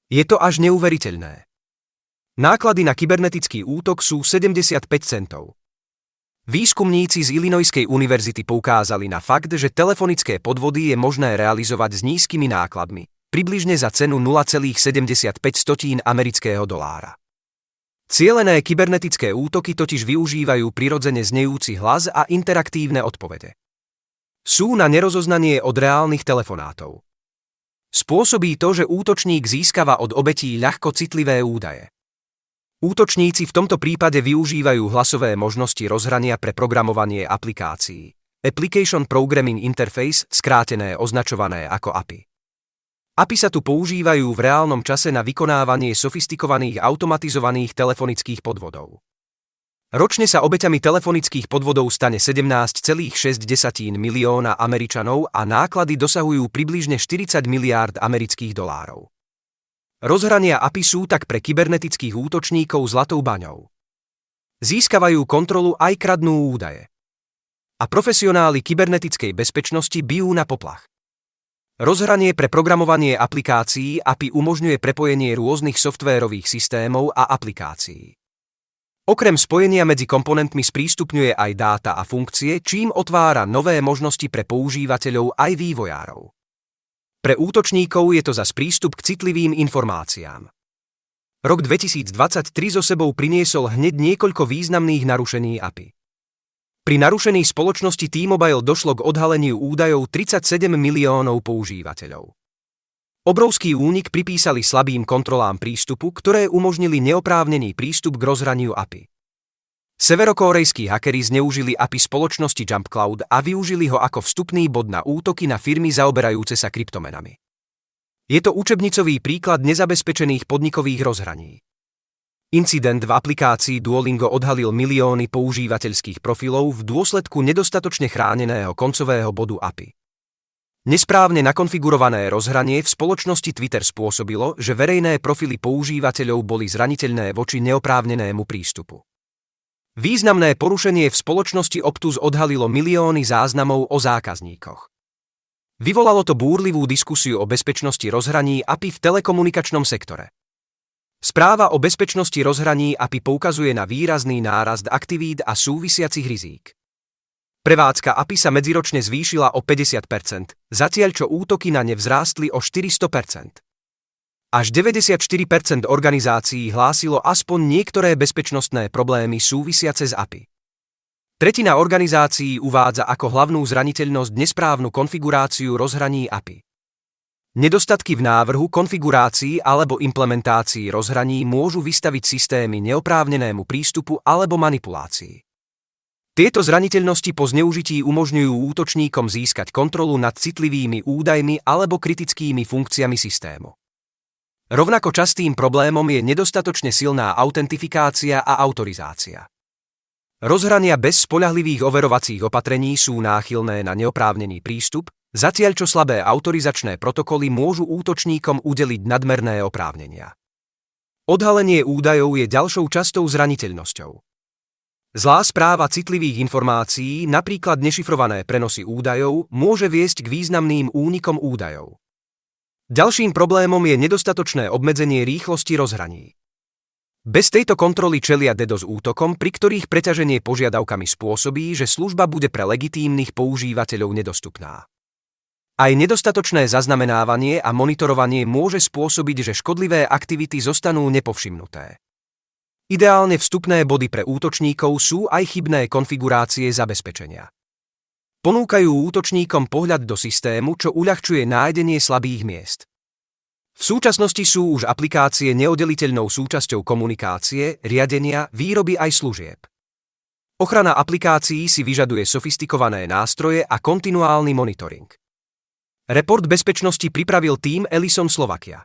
Je to až neuveriteľné. Náklady na kybernetický útok sú 75 centov. Výskumníci z Illinoiskej univerzity poukázali na fakt, že telefonické podvody je možné realizovať s nízkymi nákladmi, približne za cenu $0,75 amerického dolára. Cielené kybernetické útoky totiž využívajú prirodzene znejúci hlas a interaktívne odpovede. Sú na nerozoznanie od reálnych telefonátov. Spôsobí to, že útočník získava od obetí ľahko citlivé údaje. Útočníci v tomto prípade využívajú hlasové možnosti rozhrania pre programovanie aplikácií. Application Programming Interface, skrátené označované ako API. API sa tu používajú v reálnom čase na vykonávanie sofistikovaných automatizovaných telefonických podvodov. Ročne sa obeťami telefonických podvodov stane 17,6 milióna Američanov a náklady dosahujú približne 40 miliárd amerických dolárov. Rozhrania API sú tak pre kybernetických útočníkov zlatou baňou. Získavajú kontrolu aj kradnú údaje. A profesionáli kybernetickej bezpečnosti bijú na poplach. Rozhranie pre programovanie aplikácií API umožňuje prepojenie rôznych softvérových systémov a aplikácií. Okrem spojenia medzi komponentmi sprístupňuje aj dáta a funkcie, čím otvára nové možnosti pre používateľov aj vývojárov. Pre útočníkov je to zas prístup k citlivým informáciám. Rok 2023 so sebou priniesol hneď niekoľko významných narušení API. Pri narušení spoločnosti T-Mobile došlo k odhaleniu údajov 37 miliónov používateľov. Obrovský únik pripísali slabým kontrolám prístupu, ktoré umožnili neoprávnený prístup k rozhraniu API. Severokórejskí hakeri zneužili API spoločnosti JumpCloud a využili ho ako vstupný bod na útoky na firmy zaoberajúce sa kryptomenami. Je to učebnicový príklad nezabezpečených podnikových rozhraní. Incident v aplikácii Duolingo odhalil milióny používateľských profilov v dôsledku nedostatočne chráneného koncového bodu API. Nesprávne nakonfigurované rozhranie v spoločnosti Twitter spôsobilo, že verejné profily používateľov boli zraniteľné voči neoprávnenému prístupu. Významné porušenie v spoločnosti Optus odhalilo milióny záznamov o zákazníkoch. Vyvolalo to búrlivú diskusiu o bezpečnosti rozhraní API v telekomunikačnom sektore. Správa o bezpečnosti rozhraní API poukazuje na výrazný nárast aktivít a súvisiacich rizík. Prevádzka API sa medziročne zvýšila o 50%, zatiaľ čo útoky na ne vzrástli o 400%. Až 94% organizácií hlásilo aspoň niektoré bezpečnostné problémy súvisiace s API. Tretina organizácií uvádza ako hlavnú zraniteľnosť nesprávnu konfiguráciu rozhraní API. Nedostatky v návrhu, konfigurácii alebo implementácii rozhraní môžu vystaviť systémy neoprávnenému prístupu alebo manipulácii. Tieto zraniteľnosti po zneužití umožňujú útočníkom získať kontrolu nad citlivými údajmi alebo kritickými funkciami systému. Rovnako častým problémom je nedostatočne silná autentifikácia a autorizácia. Rozhrania bez spoľahlivých overovacích opatrení sú náchylné na neoprávnený prístup, zatiaľ čo slabé autorizačné protokoly môžu útočníkom udeliť nadmerné oprávnenia. Odhalenie údajov je ďalšou častou zraniteľnosťou. Zlá správa citlivých informácií, napríklad nešifrované prenosy údajov, môže viesť k významným únikom údajov. Ďalším problémom je nedostatočné obmedzenie rýchlosti rozhraní. Bez tejto kontroly čelia DDoS útokom, pri ktorých preťaženie požiadavkami spôsobí, že služba bude pre legitímnych používateľov nedostupná. Aj nedostatočné zaznamenávanie a monitorovanie môže spôsobiť, že škodlivé aktivity zostanú nepovšimnuté. Ideálne vstupné body pre útočníkov sú aj chybné konfigurácie zabezpečenia. Ponúkajú útočníkom pohľad do systému, čo uľahčuje nájdenie slabých miest. V súčasnosti sú už aplikácie neoddeliteľnou súčasťou komunikácie, riadenia, výroby aj služieb. Ochrana aplikácií si vyžaduje sofistikované nástroje a kontinuálny monitoring. Report bezpečnosti pripravil tím Ellison Slovakia.